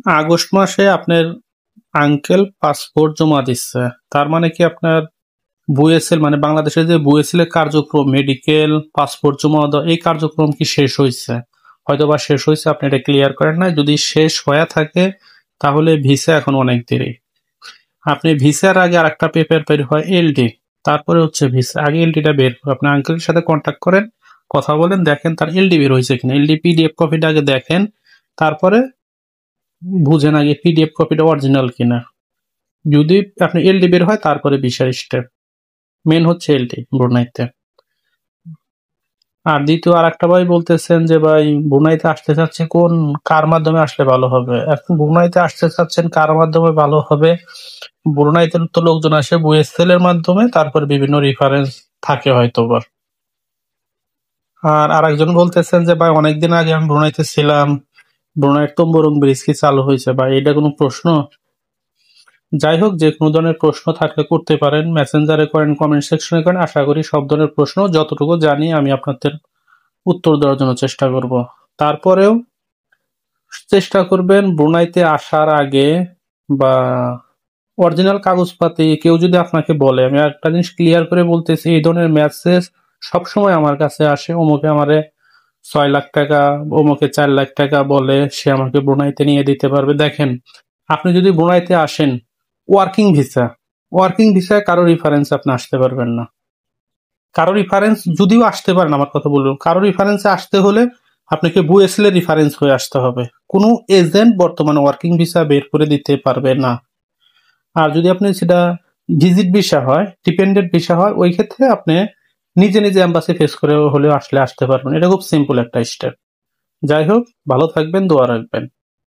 August মাসে আপনার uncle passport জমা দিচ্ছে। তার মানে কি আপনার বুয়েসেল মানে বাংলাদেশের যে বুয়েসেলের কার্যক্রম মেডিকেল পাসপোর্ট জমা দেওয়া এই কার্যক্রম কি শেষ হয়েছে? হয়তোবা শেষ হয়েছে, আপনি এটা ক্লিয়ার করেন নাই। যদি শেষ হয়ে থাকে তাহলে ভিসা এখন অনেক দেরি। আপনি ভিসার আগে আরেকটা পেপার বের হয় এলডি, তারপরে হচ্ছে ভিসা। আগে এলডিটা বের করে আপনার আঙ্কেলের সাথে কন্ট্যাক্ট করেন, কথা বলেন, দেখেন তার এলডি বের হয়েছে কিনা। এলডি পিডিএফ কপিটা আগে দেখেন, তারপরে বুঝেন আগে পিডিএফ কপিটা অরিজিনাল কিনা। যদি আপনি এলডি বের হয় তারপরে ভিসার স্টেপ। মেন হচ্ছে এলডি ব্রুনাইতে। আর দ্বিতীয় আর একটা ভাই বলতেছেন যে ভাই ব্রুনাইতে আসতে চাচ্ছে কোন কার মাধ্যমে আসলে ভালো হবে। এখন ব্রুনাইতে আসতে চাচ্ছেন কার মাধ্যমে ভালো হবে? ব্রুনাইতে তো লোকজন আসে বুয়েসেল এর মাধ্যমে, তারপরে বিভিন্ন রেফারেন্স থাকে হয়তোবা। আর আরেকজন বলতেছেন যে ভাই অনেকদিন আগে আমি ব্রুনাইতে ছিলাম, ব্রুনাইয়ের তম্বুরুং ব্রিজ কি চালু হয়েছে? ভাই এটা কোনো প্রশ্ন? যাই হোক, যে কোনো ধরনের প্রশ্ন থাকলে করতে পারেন, মেসেঞ্জারে করেন, কমেন্ট সেকশনে করেন। আশা করি সব ধরনের প্রশ্ন যতটুকু জানি আমি আপনাদের উত্তর দেওয়ার জন্য চেষ্টা করব। তারপরেও চেষ্টা করবেন ব্রুনাইতে আসার আগে বা অরিজিনাল কাগজপাতি কেউ যদি আপনাকে বলে, আমি একটা জিনিস ক্লিয়ার করে বলতেছি, এই ধরনের মেসেজ সবসময় আমার কাছে আসে, অমুকে আমারে 6 লাখ টাকা, অমুকে 4 লাখ টাকা বলে সে আমাকে ব্রুনাইতে নিয়ে দিতে পারবে। দেখেন, আপনি যদি ব্রুনাইতে আসেন ওয়ার্কিং ভিসা, ওয়ার্কিং ভিসায় কারো রিফারেন্স আপনি আসতে পারবেন না। কারো রিফারেন্স যদিও আসতে পারেন, আমার কথা বলুন, কারো রিফারেন্সে আসতে হলে আপনাকে বুয়েসেল এর রিফারেন্স হয়ে আসতে হবে। কোনো এজেন্ট বর্তমানে ওয়ার্কিং ভিসা বের করে দিতে পারবে না। আর যদি আপনি সেটা ভিজিট ভিসা হয়, ডিপেন্ডেন্ট ভিসা হয়, ওই ক্ষেত্রে আপনি নিজে নিজে এম্বাসি ফেস করে হলেও আসলে আসতে পারবেন। এটা খুব সিম্পল একটা স্টেপ। যাই হোক, ভালো থাকবেন, দোয়া রাখবেন।